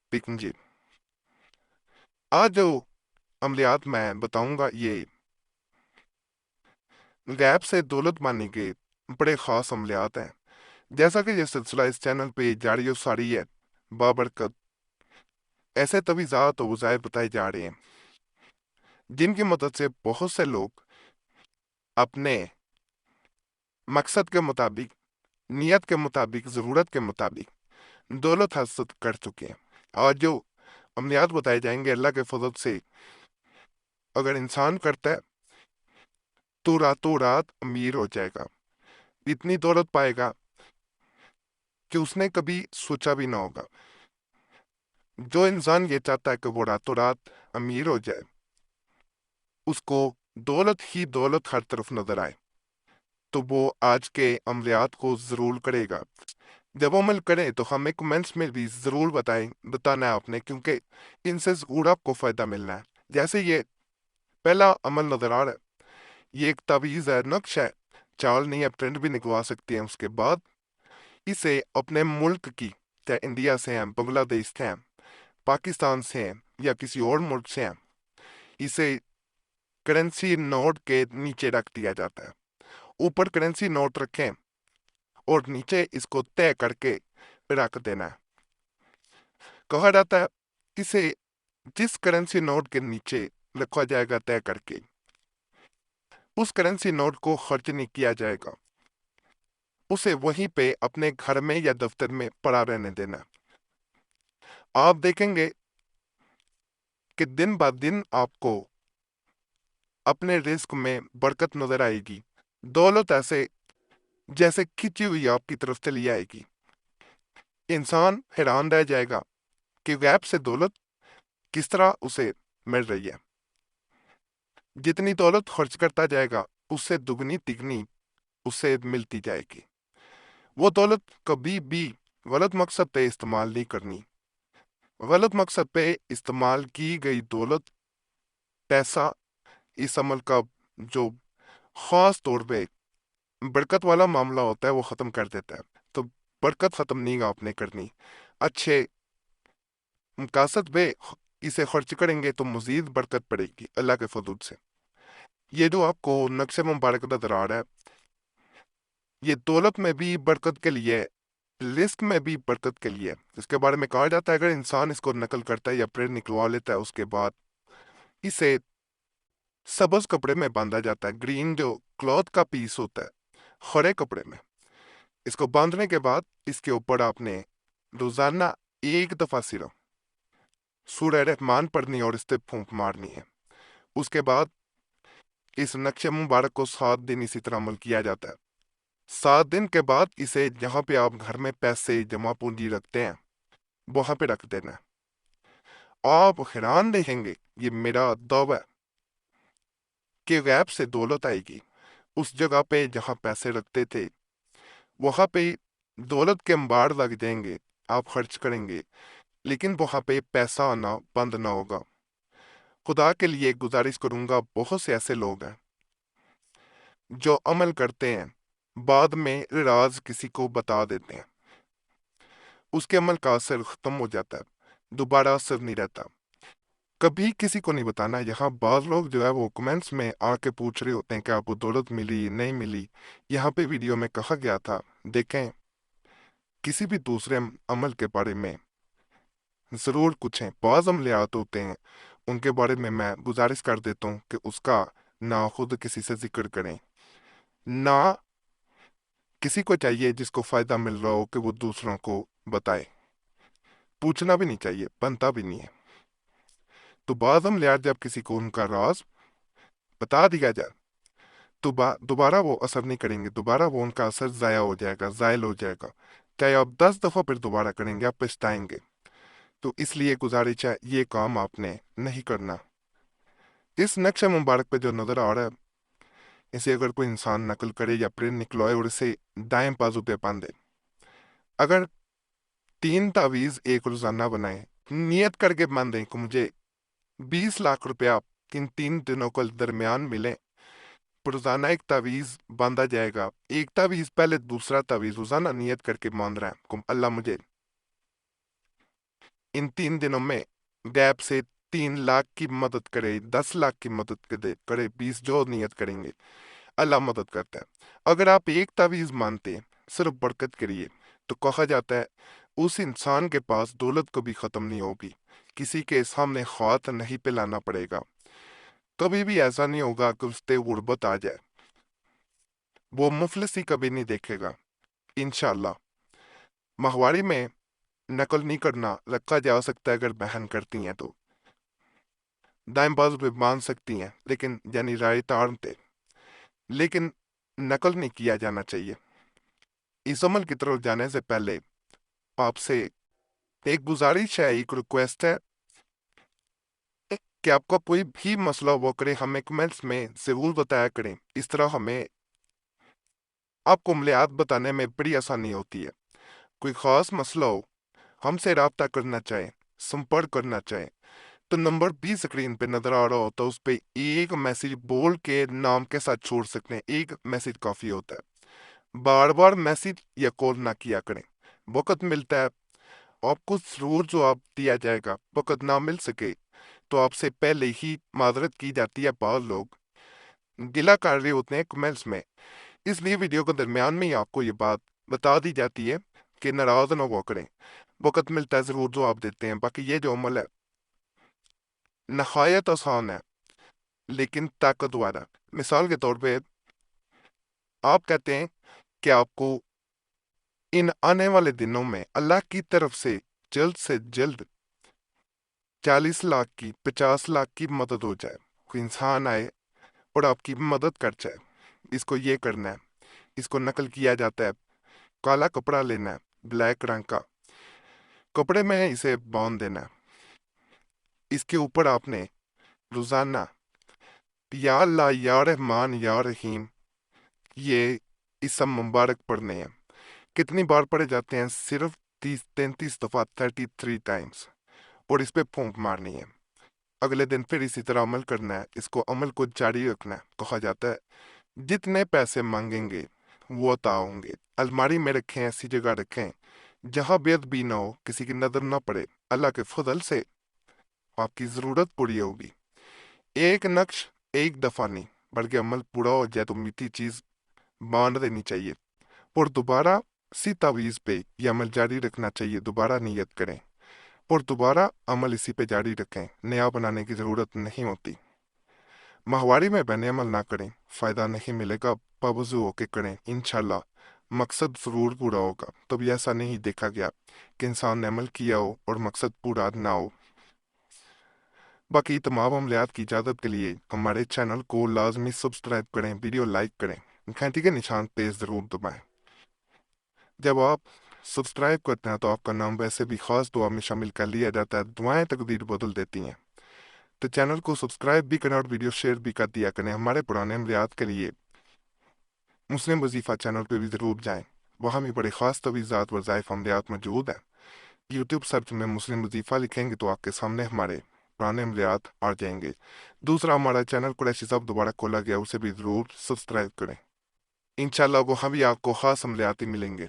Speaking जी। आज जो अमलियात मैं बताऊंगा ये गैप से दौलत पाने के बड़े ख़ास अमलियात हैं। जैसा कि ये सिलसिला इस चैनल पे जारी और सारी है बाबरकत, ऐसे तवीज़ात और वज़ाइफ बताए जा रहे हैं जिनकी मदद से बहुत से लोग अपने मकसद के मुताबिक, नियत के मुताबिक, ज़रूरत के मुताबिक दौलत हासिल कर चुके हैं। और जो अमलियात बताए जाएंगे अल्लाह के फजल से अगर इंसान करता है तो रातों रात अमीर हो जाएगा, इतनी दौलत पाएगा कि उसने कभी सोचा भी ना होगा। जो इंसान ये चाहता है कि वो रातों रात अमीर हो जाए, उसको दौलत ही दौलत हर तरफ नजर आए, तो वो आज के अमलियात को जरूर करेगा। जब वो अमल करें तो हमें कमेंट्स में भी जरूर बताना है आपने, क्योंकि इनसे जरूर आपको फायदा मिलना है। जैसे ये पहला अमल नजर आ रहा है, ये एक तावीज है, नक्श है, चाल नहीं, आप ट्रेंड भी निकलवा सकती हैं। उसके बाद इसे अपने मुल्क की, चाहे इंडिया से हैं, बांग्लादेश से हैं, पाकिस्तान से हैं या किसी और मुल्क से हैं, इसे करेंसी नोट के नीचे रख दिया जाता है। ऊपर करेंसी नोट रखें और नीचे इसको तय करके रख देना है। कहा जाता है इसे जिस करेंसी नोट के नीचे रखा जाएगा तय करके, उस करेंसी नोट को खर्च नहीं किया जाएगा, उसे वहीं पे अपने घर में या दफ्तर में पड़ा रहने देना। आप देखेंगे कि दिन ब दिन आपको अपने रिस्क में बरकत नजर आएगी। दौलत ऐसे जैसे खिंची हुई आपकी तरफ चली आएगी। इंसान हैरान रह जाएगा कि गैप से दौलत किस तरह उसे मिल रही है। जितनी दौलत खर्च करता जाएगा उससे दुगनी तिगनी उससे मिलती जाएगी। वो दौलत कभी भी गलत मकसद पे इस्तेमाल नहीं करनी। गलत मकसद पे इस्तेमाल की गई दौलत, पैसा, इस अमल का जो खास तौर पे बरकत वाला मामला होता है वो ख़त्म कर देता है। तो बरकत ख़त्म नहीं आपने करनी, अच्छे मकासद पे इसे खर्च करेंगे तो मजीद बरकत पड़ेगी अल्लाह के फजल से। ये जो आपको नक्शे मुबारक नजर आ रहा है, ये दौलत में भी बरकत के लिए, रिस्क में भी बरकत के लिए। इसके बारे में कहा जाता है अगर इंसान इसको नकल करता है या प्रेर निकलवा लेता है, उसके बाद इसे सबज कपड़े में बांधा जाता है। ग्रीन जो क्लॉथ का पीस होता है, हरे कपड़े में इसको बांधने के बाद इसके ऊपर आपने रोजाना एक दफा सिर्फ सूरह रहमान पढ़नी और इस पे फूंक मारनी है। उसके बाद इस नक्शे मुबारक को 7 दिन इसी तरह अमल किया जाता है। 7 दिन के बाद इसे जहां पे आप घर में पैसे जमा पूंजी रखते हैं वहां पे रख देना है। आप हैरान रहेंगे, ये मेरा दावा है कि गैब से दौलत आएगी। उस जगह पे जहां पैसे रखते थे वहां पे दौलत के अंबार लग जाएंगे। आप खर्च करेंगे लेकिन वहां पे पैसा आना बंद ना होगा। खुदा के लिए गुजारिश करूंगा, बहुत से ऐसे लोग हैं जो अमल करते हैं, बाद में राज किसी को बता देते हैं, उसके अमल का असर खत्म हो जाता है, दोबारा असर नहीं रहता। कभी किसी को नहीं बताना। यहाँ बाज लोग जो है वो कमेंट्स में आके पूछ रहे होते हैं कि आपको दौलत मिली नहीं मिली। यहाँ पे वीडियो में कहा गया था, देखें, किसी भी दूसरे अमल के बारे में जरूर पूछें। बाज अमलियात होते हैं उनके बारे में मैं गुजारिश कर देता हूँ कि उसका ना खुद किसी से जिक्र करें, ना किसी को चाहिए जिसको फायदा मिल रहा हो कि वो दूसरों को बताए। पूछना भी नहीं चाहिए, बनता भी नहीं है। तो बाज अमलियात जब किसी को उनका राज बता दिया जाए तो दोबारा वो असर नहीं करेंगे, दोबारा वो उनका असर जाया हो जाएगा, जायल हो जाएगा। चाहे आप 10 दफा फिर दोबारा करेंगे आप पछताएंगे। तो इसलिए गुजारिश है, ये काम आपने नहीं करना। इस नक्शे मुबारक पे जो नजर आ रहा है, इसे अगर कोई इंसान नकल करे या प्रिंट निकलवाए और इसे दाएं बाजू पे बांधे, अगर 3 तावीज एक रोजाना बनाए, नियत करके बांधे कि मुझे 20 लाख रुपया इन 3 दिनों के दरमियान मिले, रोजाना एक तावीज बांधा जाएगा। एक तावीज पहले, दूसरा तावीज रोजाना नियत करके बांध रहा है, अल्लाह मुझे ان 3 دنوں میں گیپ سے 3 لاکھ کی مدد کرے، 10 لاکھ کی مدد کرے، 20 جو نیت کریں گے اللہ مدد کرتا ہے۔ اگر آپ ایک تعویذ مانتے ہیں صرف برکت کے لیے، تو کہا جاتا ہے اس انسان کے پاس دولت کبھی ختم نہیں ہوگی، کسی کے سامنے ہاتھ نہیں پلانا پڑے گا، کبھی بھی ایسا نہیں ہوگا کہ اس پہ غربت آ جائے، وہ مفلسی کبھی نہیں دیکھے گا انشاءاللہ۔ ماہواری میں نقل نہیں کرنا رکھا جا سکتا ہے، اگر بہن کرتی ہیں تو دائیں بازو پہ باندھ سکتی ہیں، لیکن یعنی رائٹ آرم پہ، لیکن نقل نہیں کیا جانا چاہیے۔ اس عمل کی طرف جانے سے پہلے آپ سے ایک گزارش ہے، ایک ریکویسٹ ہے کہ آپ کا کوئی بھی مسئلہ وہ کرے ہمیں کمنٹس میں ضرور بتایا کریں، اس طرح ہمیں آپ کو عملیات بتانے میں بڑی آسانی ہوتی ہے۔ کوئی خاص مسئلہ ہو، ہم سے رابطہ کرنا چاہیں، سمپرک کرنا چاہیں، تو نمبر بھی اسکرین پہ نظر آ رہا ہوتا ہے، اس پہ ایک میسیج بول کے نام کے ساتھ چھوڑ سکتے ہیں، ایک میسیج کافی ہوتا ہے۔ بار بار میسیج یا کال نہ کیا کریں، وقت ملتا ہے آپ کو ضرور جواب دیا جائے گا، وقت نہ مل سکے تو آپ سے پہلے ہی معذرت کی جاتی ہے، بعض لوگ گلہ کر رہے ہوتے ہیں کمنٹس میں، اس لیے ویڈیو کے درمیان میں ہی آپ کو یہ بات بتا دی جاتی ہے کہ ناراض نہ ہوا کریں، وقت ملتا ہے ضرور جواب دیتے ہیں۔ باقی یہ جو عمل ہے نہایت آسان ہے لیکن طاقتور ہے۔ مثال کے طور پہ آپ کہتے ہیں کہ آپ کو ان آنے والے دنوں میں اللہ کی طرف سے جلد 40 لاکھ کی 50 لاکھ کی مدد ہو جائے، کوئی انسان آئے اور آپ کی مدد کر جائے، اس کو یہ کرنا ہے، اس کو نقل کیا جاتا ہے، کالا کپڑا لینا ہے، بلیک رنگ کا کپڑے میں اسے باندھ دینا ہے، اس کے اوپر آپ نے روزانہ یا اللہ یا رحمان یا رحیم یہ اسم مبارک پڑھنے ہیں۔ کتنی بار پڑھے جاتے ہیں؟ صرف 33 دفعہ، 33 ٹائمز، اور اس پہ پھونک مارنی ہے۔ اگلے دن پھر اسی طرح عمل کرنا ہے، اس کو عمل کو جاری رکھنا ہے۔ کہا جاتا ہے جتنے پیسے مانگیں گے وہ عطا ہوں گے۔ الماری میں رکھیں، ایسی جگہ رکھیں جہاں بے ادبی نہ ہو، کسی کی نظر نہ پڑے، اللہ کے فضل سے آپ کی ضرورت پوری ہوگی۔ ایک نقش ایک دفعہ نہیں، بلکہ عمل پورا ہو جائے تو میٹھی چیز باندھ دینی چاہیے، اور دوبارہ اسی تعویذ پہ یہ عمل جاری رکھنا چاہیے، دوبارہ نیت کریں اور دوبارہ عمل اسی پہ جاری رکھیں، نیا بنانے کی ضرورت نہیں ہوتی۔ ماہواری میں بہنے عمل نہ کریں، فائدہ نہیں ملے گا، باوضو ہو کے کریں، انشاءاللہ مقصد ضرور پورا ہوگا۔ تب ایسا نہیں دیکھا گیا کہ انسان نے عمل کیا ہو اور مقصد پورا نہ ہو۔ باقی تمام عملیات کی اجازت کے لیے ہمارے چینل کو لازمی سبسکرائب کریں، ویڈیو لائک کریں، گھنٹی کے نشان پہ ضرور دبائیں۔ جب آپ سبسکرائب کرتے ہیں تو آپ کا نام ویسے بھی خاص دعا میں شامل کر لیا جاتا ہے، دعائیں تقدیر بدل دیتی ہیں۔ تو چینل کو سبسکرائب بھی کریں اور ویڈیو شیئر بھی کر دیا کریں۔ ہمارے پرانے عملیات کے لیے مسلم وظیفہ چینل پہ بھی ضرور جائیں، وہاں بھی بڑے خاص تویزات وظائف عملیات موجود ہیں۔ یوٹیوب سرچ میں مسلم وظیفہ لکھیں گے تو آپ کے سامنے ہمارے پرانے عملیات آ جائیں گے۔ دوسرا ہمارا چینل قریشی صاحب دوبارہ کھولا گیا، اسے بھی ضرور سبسکرائب کریں، انشاءاللہ وہاں بھی آپ کو خاص عملیات ہی ملیں گے۔